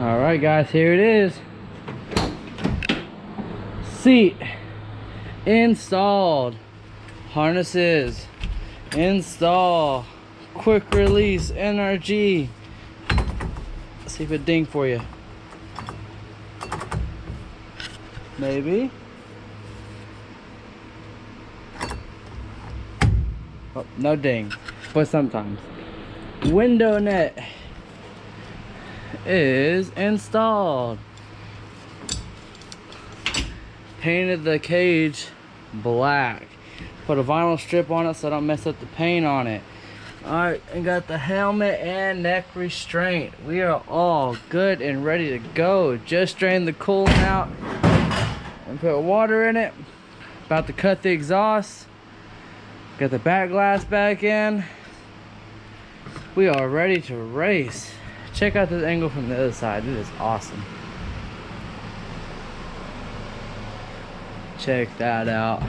All right, guys, here it is. Seat installed. Harnesses install. Quick release NRG. Let's see if it ding for you. Maybe. Oh, no ding, but sometimes. Window net is installed. Painted the cage black. Put a vinyl strip on it so I don't mess up the paint on it. Alright, and got the helmet and neck restraint. We are all good and ready to go. Just drained the coolant out and put water in it. About to cut the exhaust. Got the back glass back in. We are ready to race. Check out this angle from the other side. It is awesome. Check that out.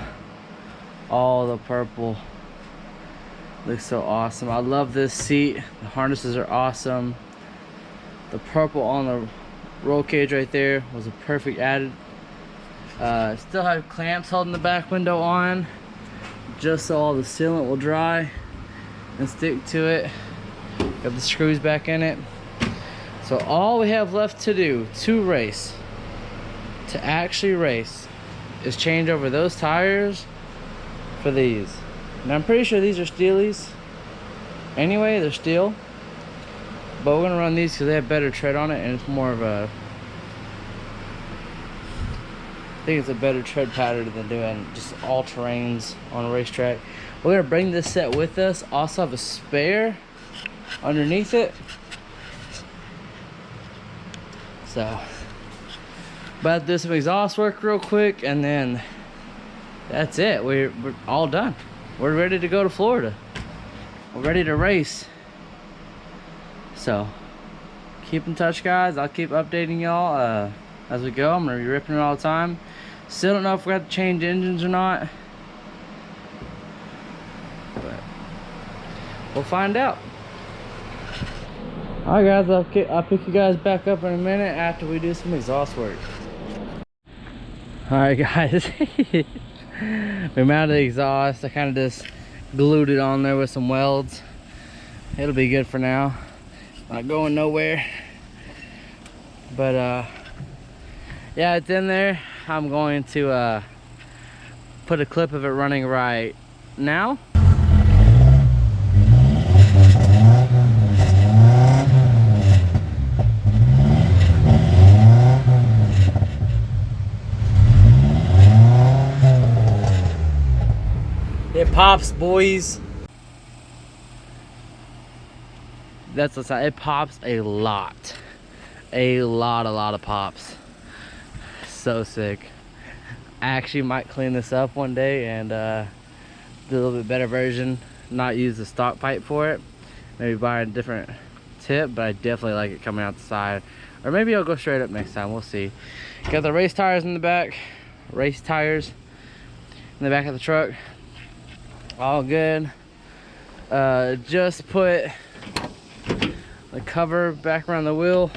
All the purple. Looks so awesome. I love this seat. The harnesses are awesome. The purple on the roll cage right there was a perfect added. Still have clamps holding the back window on, just so all the sealant will dry and stick to it. Got the screws back in it. So all we have left to do to actually race, is change over those tires for these. And I'm pretty sure these are steelies. Anyway, they're steel. But we're gonna run these because they have better tread on it, and it's more of a, I think it's a better tread pattern than doing just all terrains on a racetrack. We're gonna bring this set with us. Also have a spare underneath it. So, about to do some exhaust work real quick, and then that's it. We're all done. We're ready to go to Florida. We're ready to race. So, keep in touch, guys. I'll keep updating y'all as we go. I'm gonna be ripping it all the time. Still don't know if we have to change engines or not, but we'll find out. Alright, guys, I'll pick you guys back up in a minute after we do some exhaust work. Alright, guys. We mounted the exhaust. I kind of just glued it on there with some welds. It'll be good for now. Not going nowhere. But yeah, it's in there. I'm going to put a clip of it running right now. It pops, boys. That's the side. It pops a lot. A lot of pops. So sick. I actually might clean this up one day and do a little bit better version. Not use the stock pipe for it. Maybe buy a different tip, but I definitely like it coming out the side. Or maybe I'll go straight up next time. We'll see. Got the race tires in the back. Race tires in the back of the truck. All good. Just put the cover back around the wheel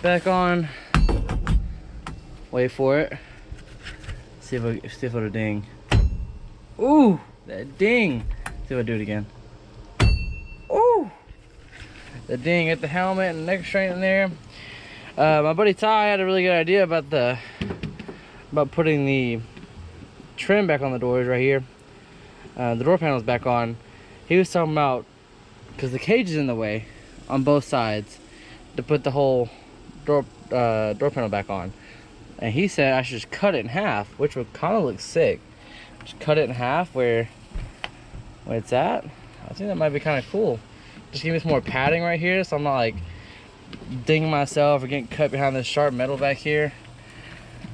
back on. Wait for it. See if it'll ding. Ooh, that ding. See if I do it again. Ooh, the ding at the helmet and neck restraint in there. My buddy Ty had a really good idea about putting the trim back on the doors right here. The door panel's back on. He was talking about, because the cage is in the way on both sides, to put the whole door panel back on. And he said I should just cut it in half, which would kind of look sick. Just cut it in half where it's at. I think that might be kind of cool. Just give me some more padding right here, so I'm not like dinging myself or getting cut behind this sharp metal back here.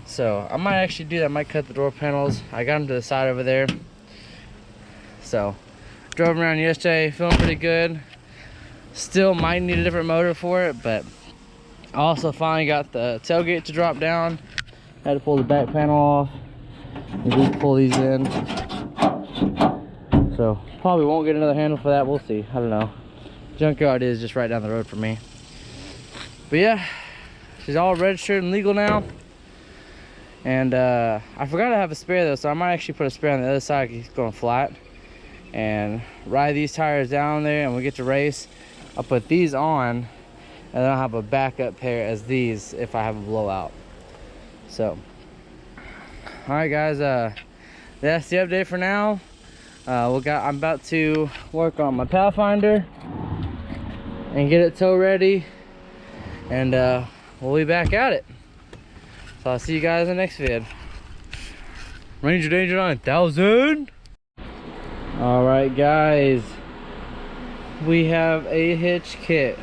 So I might actually do that. I might cut the door panels. I got them to the side over there. So drove around yesterday, feeling pretty good. Still might need a different motor for it, but I also finally got the tailgate to drop down. Had to pull the back panel off and just pull these in. So probably won't get another handle for that. We'll see. I don't know. Junkyard is just right down the road for me. But yeah, She's all registered and legal now. And I forgot to have a spare though, so I might actually put a spare on the other side. He's going flat. And ride these tires down there, and we get to race. I'll put these on, and then I'll have a backup pair as these if I have a blowout. So, all right, guys. That's the update for now. I'm about to work on my Pathfinder and get it tow ready, and we'll be back at it. So I'll see you guys in the next vid. Ranger Danger 9000. All right, guys, we have a hitch kit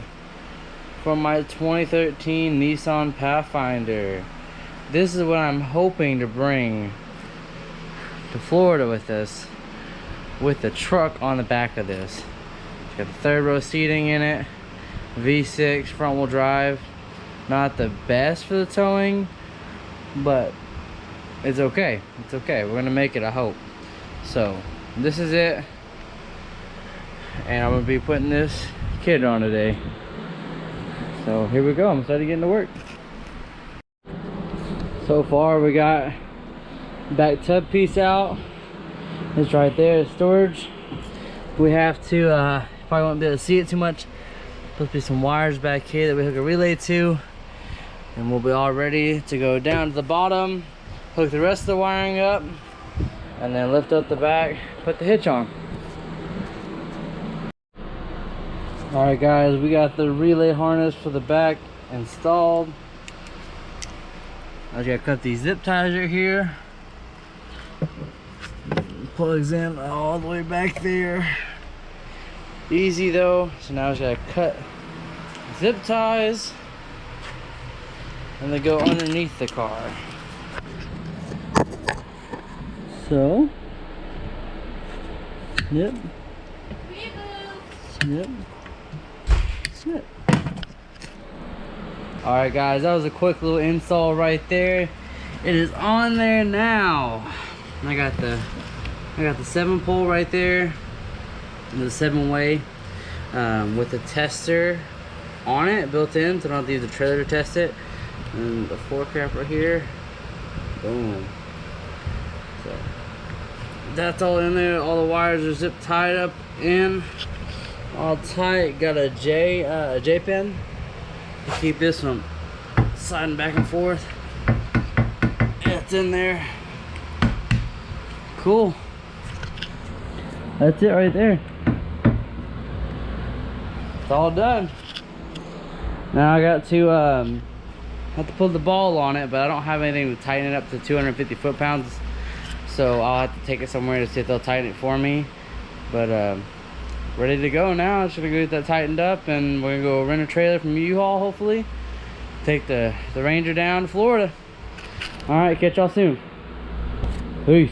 from my 2013 Nissan Pathfinder. This is what I'm hoping to bring to Florida with this, with the truck on the back of this. It's got the 3rd row seating in it, V6 front wheel drive. Not the best for the towing, but it's okay. It's okay. We're gonna make it, I hope. So this is it, and I'm gonna be putting this kit on today. So here we go. I'm excited to get into work. So far we got back tub piece out. It's right there, storage. We have to probably won't be able to see it too much. Supposed to be some wires back here that we hook a relay to, and we'll be all ready to go down to the bottom, hook the rest of the wiring up, and then lift up the back, put the hitch on. All right, guys, we got the relay harness for the back installed. I just gotta cut these zip ties right here. Plugs in all the way back there. Easy though. So now I just gotta cut zip ties, and they go underneath the car. So, snip, snip, snip. All right, guys, that was a quick little install right there. It is on there now. I got the 7-pole right there, the 7-way with the tester on it built in, so I don't have to use the trailer to test it. And the floor cap right here. Boom. So that's all in there. All the wires are zip tied up in all tight. Got a J pin to keep this from sliding back and forth. It's in there. Cool. That's it right there. It's all done. Now I got to have to put the ball on it, but I don't have anything to tighten it up to 250 foot-pounds, so I'll have to take it somewhere to see if they'll tighten it for me. But ready to go now. I'm just gonna go get that tightened up, and we're gonna go rent a trailer from U-Haul, hopefully take the Ranger down to Florida. All right, catch y'all soon. Peace.